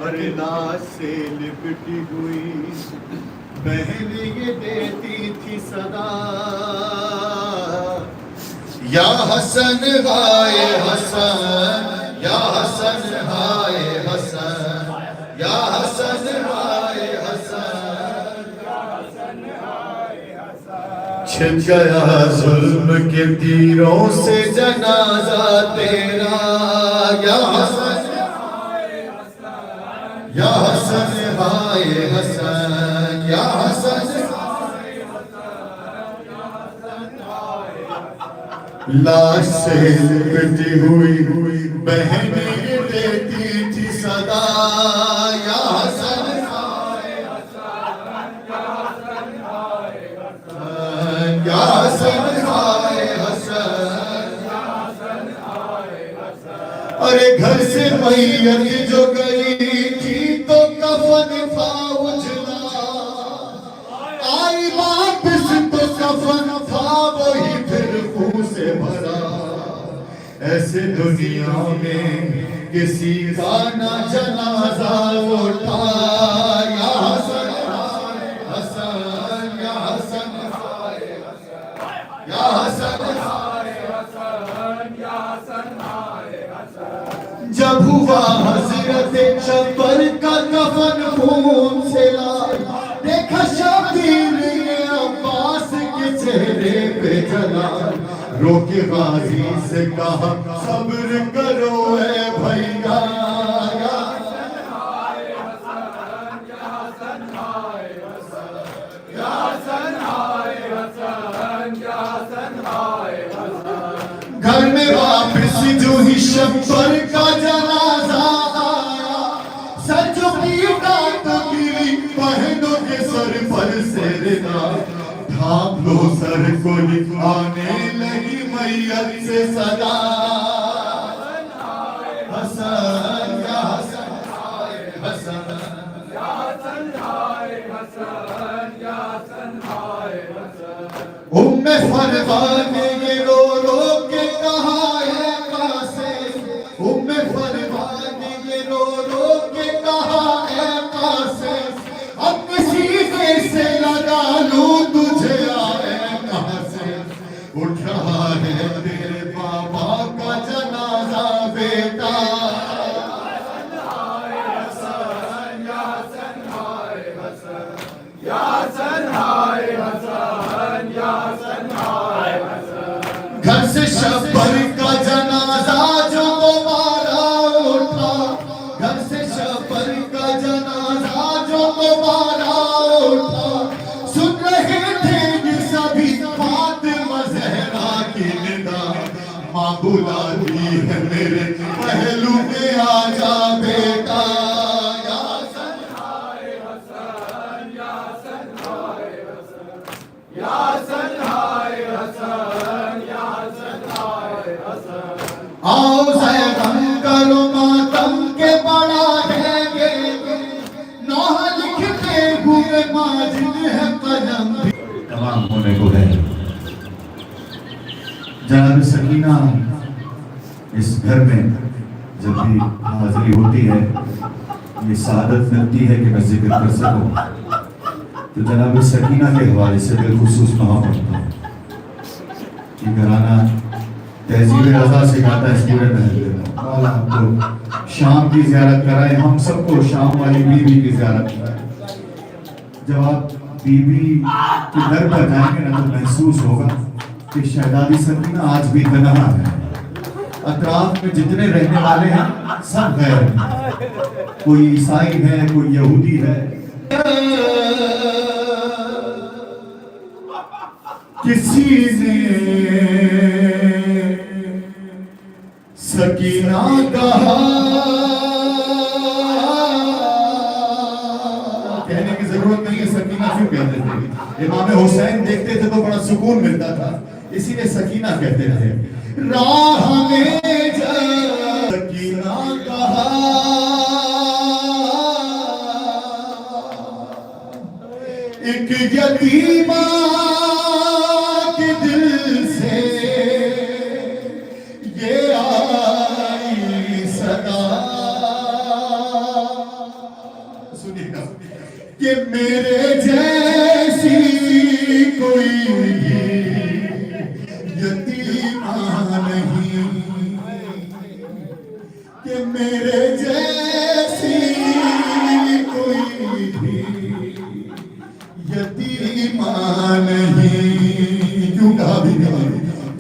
अरे लाश से लिपटी हुई बहन ये देती थी सदा, या हसन हाय हसन, या हसन हाय हसन, या हसन हाय हसन, छिप गया जुल्म के तीरों से जनाजा तेरा, या हसन या हसन हाय हसन, या हसन लाश से लिपटी हुई बहन ये देती थी सदा, या हसन या हसन हाय हसन। अरे घर से मैयत जो गई थी तो कफन था उजला, आई वापस तो कफन था वही फिर खून से भरा। ऐसे दुनिया में किसी का न जनाजा उठा, या हसन हसन, या हसन या हसन, जब हुआ हजरत शब्बर का कफन खून से लाल, देखा शबीर ने अब्बास के चेहरे पे जलाल, रोके गाजी से कहा सब्र करो ए भैया, या हसन हाय हसन, या हसन हाय हसन, या हसन हाय हसन, या हसन हाय हसन। घर में वापस जो ही शब्बर का जनाजा आया, सर झुकीगा तो गिरी बहनों के सर पर से रिदा, ढांप लो सर को आने लगी मैयत से सदा, हसन या हसन हाय हसन, या हसन हाय हसन, या हसन हाय हसन। उम्मे फरमान ने ये रो रो के कहा है कासिम, उम्मे फरमान ने ये रो रो के कहा है कासिम, अपने सीने से लगा लूं तुझे आए कहां से, उठ रहा है तेरे बाबा का जनाजा बेटा, हसन हाय हसन, या हसन हाय हसन, या हसन हाय हसन, या हसन हाय हसन। घर से शब्बर का जनाजा जो दोबारा उठा, घर से शब्बर का जनाजा जो दोबारा उठा, सुन रहे थे ये सभी फातिमा ज़हरा की निदा, माँ बुलाती है मेरे पहलू में आजा बेटा, या हसन हाय हसन, या हसन हाय हसन, या हसन हाय हसन, या हसन हाय हसन। आओ ज़ैगम करो मातम के बड़ा है ये, नौहा लिखते हुए माजिद है कलम तमाम होने को है। जनाब सकीना इस घर में जब भी हाजिरी होती है, ये सादत मिलती है कि मैं जिक्र कर सकूं, तो जनाब सकीना के हवाले से बिलखुसूस कहाँ पड़ता है कि घराना तहजीब रज़ा सिखाता है इस पूरे महल में। मौला हमको शाम की ज़ियारत कराए, हम सबको शाम वाली बीवी की ज़ियारत कराए। जब आप बीवी के घर पर जाएंगे ना तो महसूस होगा कि शहजादी सकीना आज भी तन्हा है, अतराफ में जितने रहने वाले हैं सब गैर हैं, कोई ईसाई है, कोई यहूदी है। किसी ने सकीना कहा, कहने की जरूरत नहीं है सकीना क्यों कहते थे, इमाम हुसैन देखते थे तो बड़ा सुकून मिलता था, इसीलिए सकीना कहते थे। राह में सकीना कहा, एक यतीमा के दिल से ये आई सदा, कि मेरे जैसी कोई भी यतीमा नहीं, कि मेरे जैसी कोई भी यतीमा नहीं। क्यों कहा भी नहीं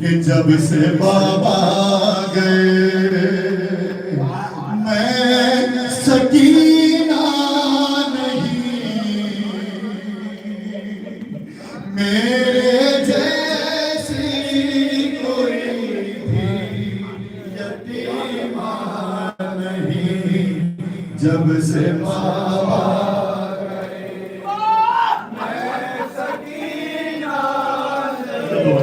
कि जब से बाबा गए मैं सकीना नहीं, मेरे जैसी कोई भी यतीमा नहीं। जब से बाबा गए मैं सकीना नहीं,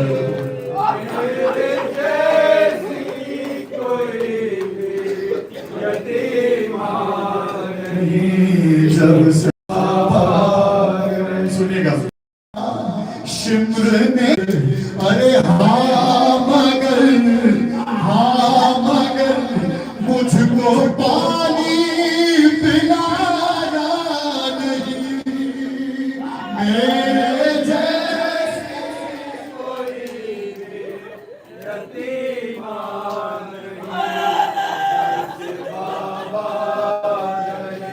मेरे जैसी कोई भी यतीमा नहीं। जब से बाबा गए, सुनिएगा शिम्र ने अरे हाँ मगर मुझको पानी पिलाया नहीं, मेरे जैसे कोई यतीमा नहीं। बाबा गए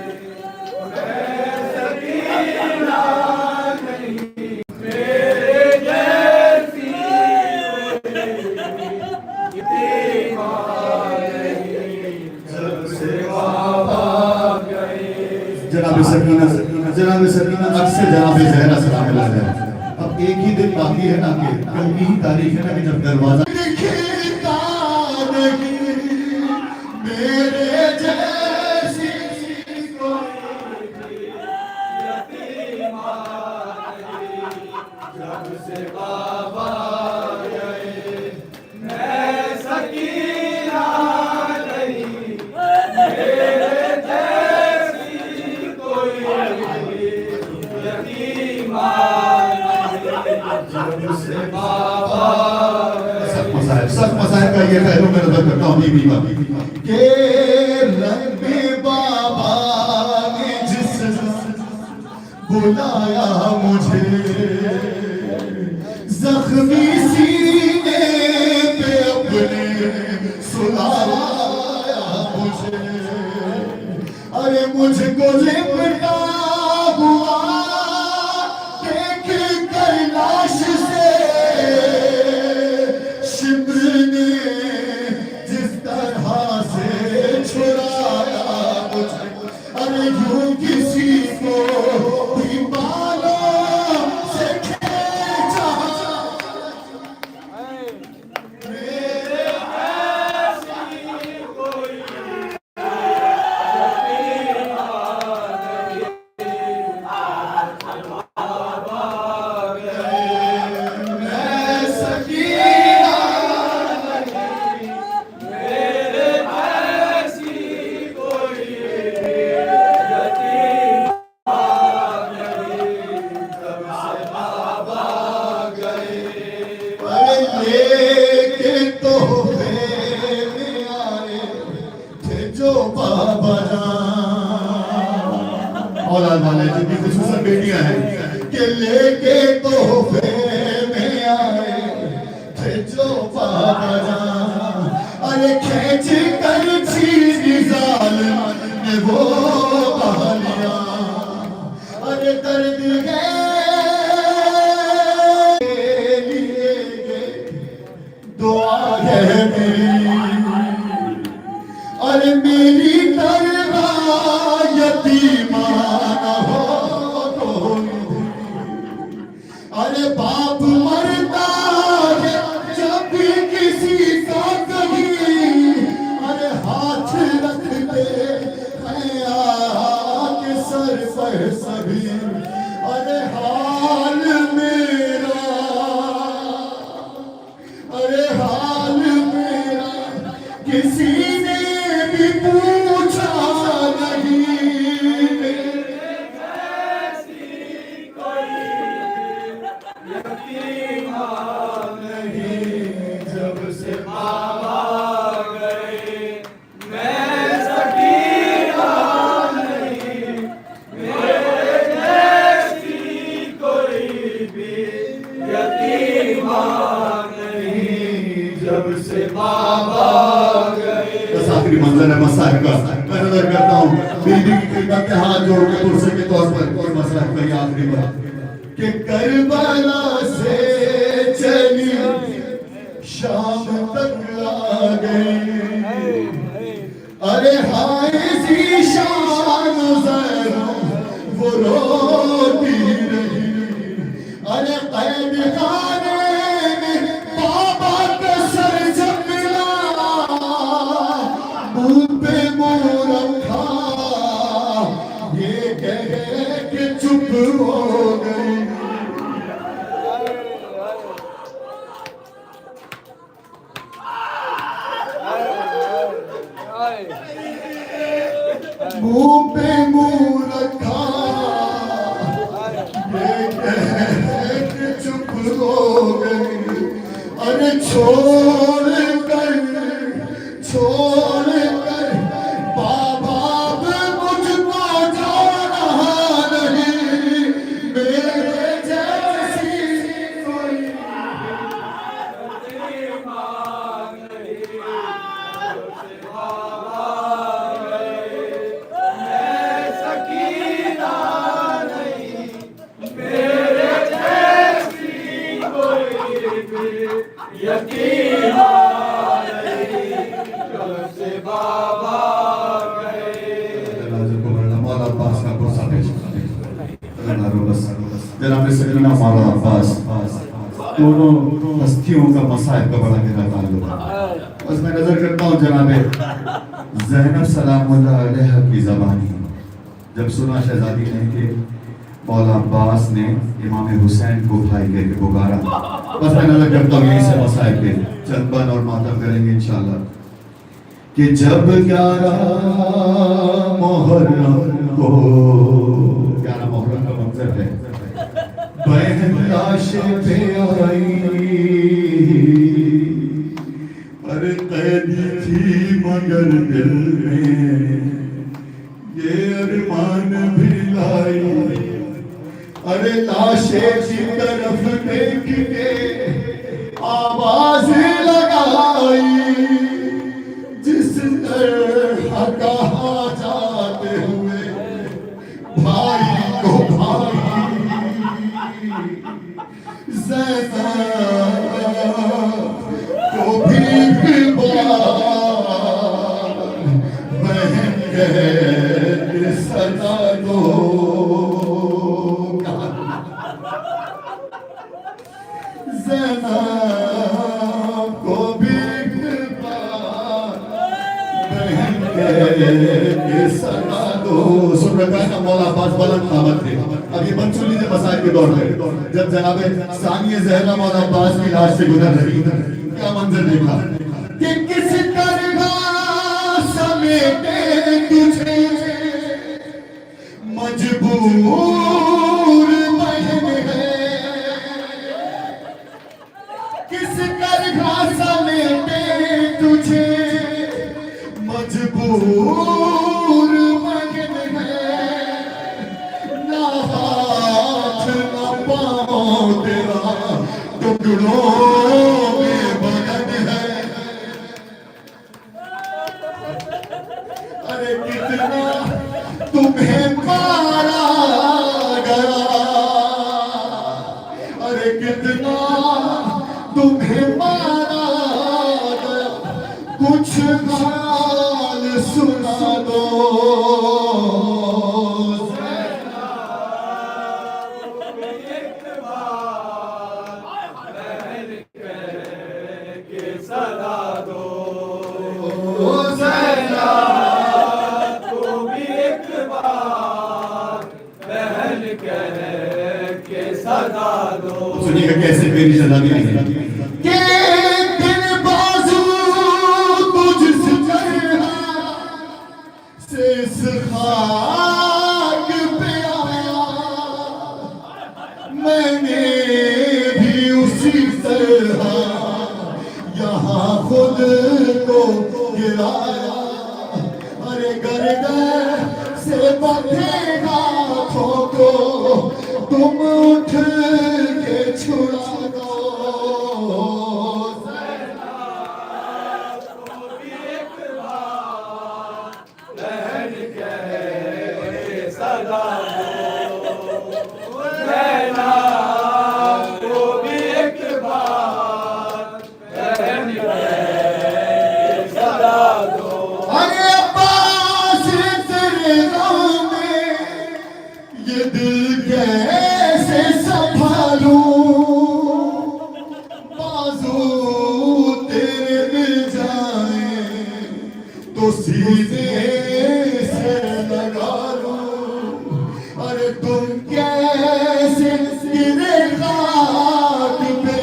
मैं सकीना नहीं, मेरे जैसी यतीमा नहीं। जब से बाबा गए जनाब सकीना अक्सर जनाब ज़हरा सलाम अलैहा। अब एक ही दिन बाकी है ना कि कल की ही तारीख है ना कि जब दरवाजा दिखता नहीं, मेरे जैसी कोई यतीमा नहीं। जब से बाबा गए मैं सकीना नहीं, मेरे जैसी कोई यतीमा नहीं। जब से बाबा सख्त मसाइब का ये पहलू मैं नजर करता हूँ बीवी का कि रब बाबा ने जिस बुलाया मुझे जख्मी सीने पे अपने सुलाया मुझे, अरे मुझको लिपटा हुआ देख कर लाश से शिम्र ने जिस तरह से छुड़ाया मुझे, अरे यूं किसी को भी बालों से खींचा मेरे जैसी कोई यतीमा नहीं। बाबा गए मैं सकीना नहीं, मेरे जैसी कोई यतीमा नहीं। जब से बाबा गए अरे लेके तोहफे में आए थे जो बाबा औलाद वाले जिनकी खुसूसन बेटियां हैं कि लेके तोहफे में आए थे जो बाबा अरे खींच कर छीन जालिम ने वो बहालिया, अरे दर्द है लिए दुआ है मेरी, अरे मेरी तरह यतीमा न हो कोई, अरे बाप मरता है जब भी किसी का कहीं, अरे हाथ रख दे के सर पर सभी, अरे हाल मेरा, अरे हाल मेरा किसी ने भी पूछा नहीं, मेरे जैसी कोई यतीमा नहीं। जब से बाबा गए मैं सकीना नहीं, मेरे बस आखिरी मंजर है मसाइब का। मैं नजर करता हूँ बीबी की खिदमत में हाथ जोड़ के पुरसे के तौर पर और मसाइब का ये आखिरी बात कि करबला से चली शाम तक आ गई। अरे हाय सी शान ज़रा वो रोती रही। अरे कैद खाने में बाबा का सर जब मिला मुंह पे मुंह रखा ये कह के चुप हो गई। मुंह पे मुंह रखा ये कह के चुप हो गई। अरे छोड़ कर बाबा मुझको जाना नहीं मेरे जैसी कोई जनाब सकीना मौला अब्बास दोनों हस्तियों का मसाइब का बड़ा गहरा ताल्लुक है। बस मैं नजर करता हूँ जनाब ज़ैनब सलामुल्लाह अलैहा की ज़बानी जब सुना शहजादी ने कि मौला अब्बास ने इमाम हुसैन को भाई कहकर पुकारा। बस मैं नजर करता हूँ यहीं से मसाइब के चंद बन और मातम करेंगे इंशाल्लाह कि जब 11 मुहर्रम को 11 मुहर्रम का मंजर है बहन लाश पे आई पर कैदी थी मगर दिल में ये अरमान भी लाई। अरे लाशे की तरफ देख के आवाज लगाई जिस तरह कहा जाते हुए भाई को भाई ज़ैनब को भी बहन के सदा दो। ज़ैनब को भी बहन के सदा दो। सुन रखा है ना मौला अब्बास बुलंद क़ामत थे। अब ये बंद सुन लीजिए मसाइल के दौर में जब जनाब सानिया ज़हरा मौला अब्बास की लाश से गुजर रही क्या मंजर देखा कि किस तरह समेटे तुझे मजबूर बहन है। किस तरह समेटे तुझे मजबूर बहन है। ना हाथ ना पाँव तेरा टुकड़ों में बदन है। अरे कितना तुम्हें मारा गया। अरे कितना तुम्हें मारा गया। कुछ हाल सुना दो। सुनिएगा कैसे मेरी शहजादी आई है कि दिन बाजू तुझसे चढ़ा से इस खाक पे आया। मैंने भी उसी तरह यहाँ खुद को गिराया। अरे गर्दन से बंधेगा को तुम उठ के छुड़ा दो। तो सीने से लगा लो, अरे तुम कैसे गिरे खाक पे,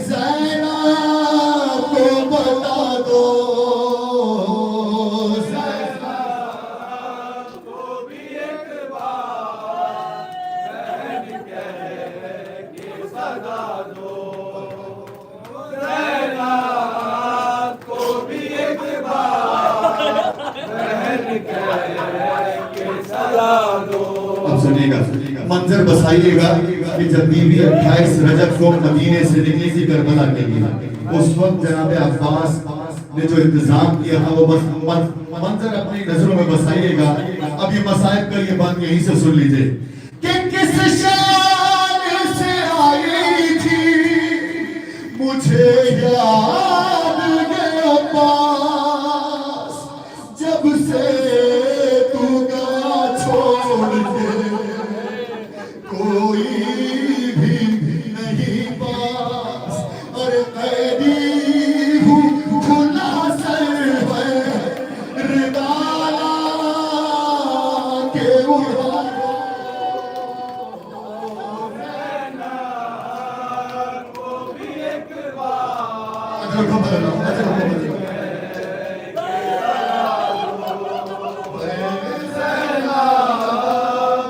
ज़ैनब को बता दो। ज़ैनब को भी एक बार बहन कह के सदा दो। ज़ैनब को भी एक बार बहन कह के सदा दो। अब सुनिएगा, मंजर बसाइएगा कि जब बीवी 28 रजब को मदीने से निकली थी करबला के लिए, उस वक्त जनाब अब्बास ने जो इंतजाम किया था वो बस मंजर अपनी नजरों में बसाइएगा। अब ये मसाइब का ये बात यहीं से सुन लीजिए कि किस शान से आई थी मुझे याद है अब्बास, जब से तू गया छोड़ के कोई भी नहीं पास। अरे कैदी हूँ खुला सर है रिदाला के उड़ा।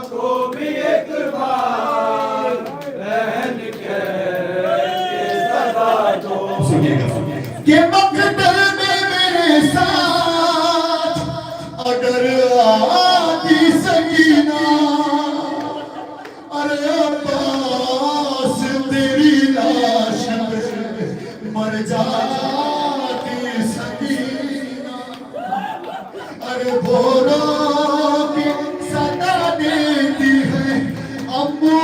को भी एक बार के मकतल में मेरे साथ अगर आती सकीना, अरे अब्बास तेरी लाश पे मर जाती सकीना। अरे बोलो कि सदा देती है अम्मू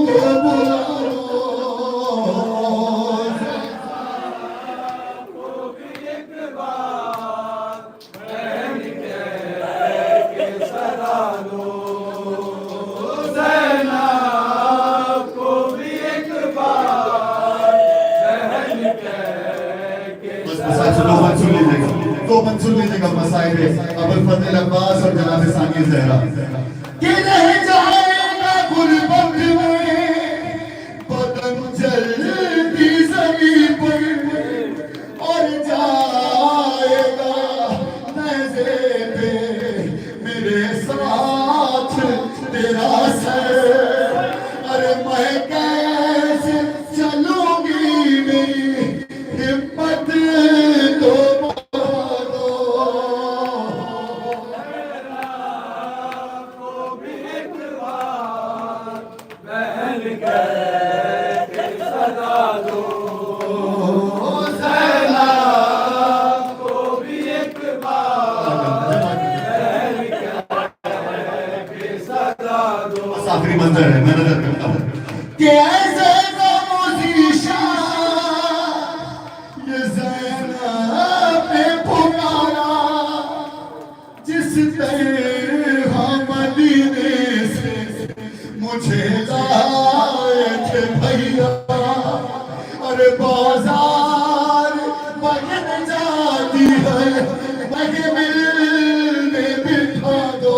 को बुला लो। तो सुन लीजिएगा मसाइब अबुल फजल अब्बास और जनाब सानिया ज़हरा कि रह जाएगा गुरबत में बदन जलती ज़मीन पर, और जाएगा नज़े पे मेरे साथ तेरा सर। अरे मैं कैसे चलूंगी मेरी हिम्मत तो आखिरी मंजर है, मैं नजर करता हूँ कि ऐसे खामोशीशा ये ज़ैनब ने पुकारा, जिस तरह मदीने से मुझे लाए थे भैया। अरे बाजार बन जाती है मगे मिलने बिठा दो।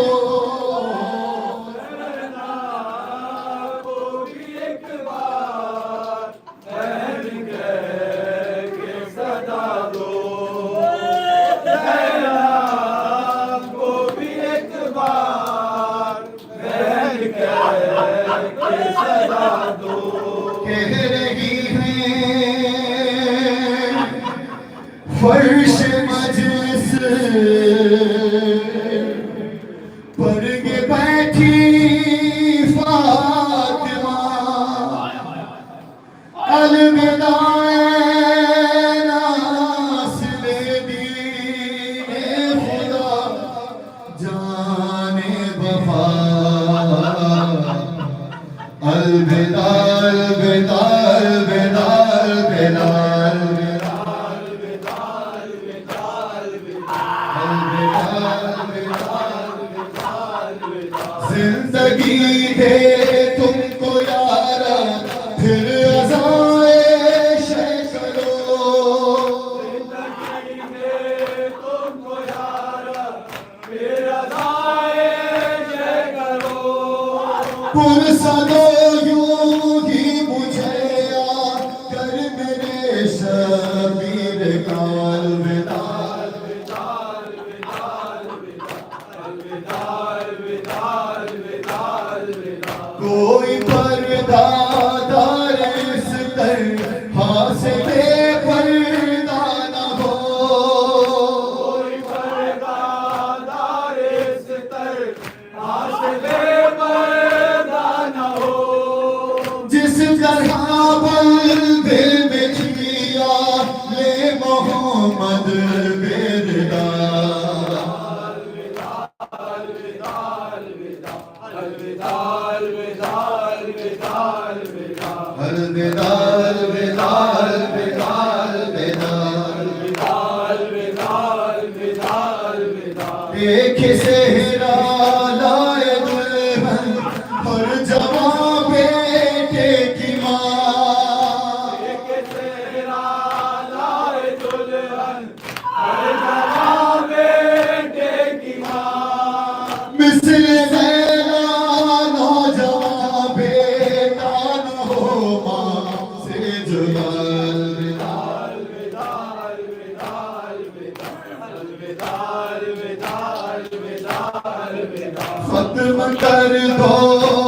कह रही है फर्श मजलिस पर के बैठी फातिमा, अलविदा नासिले दीने खुदा जाने वफा। अलविदा अलविदा अलविदा अलविदा अलविदा अलविदा अलविदा। पुरसा दो यूं ही मुझे कर मेरे शबीर का अलविदा। कोई पर्दा दार इस तरह से बेपर्दा न हो, कोई पर्दा दार इस तरह से बेपर्दा न हो, जिस तरह दिल में छिया ले मोहम्मद बिरदा। अलविदा अलविदा अलविदा अलविदा अलविदा अलविदा अलविदा अलविदा अलविदा अलविदा। एक सेहरा लाए दुल्हन हर जवां बेटे की माँ, एक सेहरा लाए दुल्हन हर जवां बेटे की माँ। मिस्र खत्म कर दो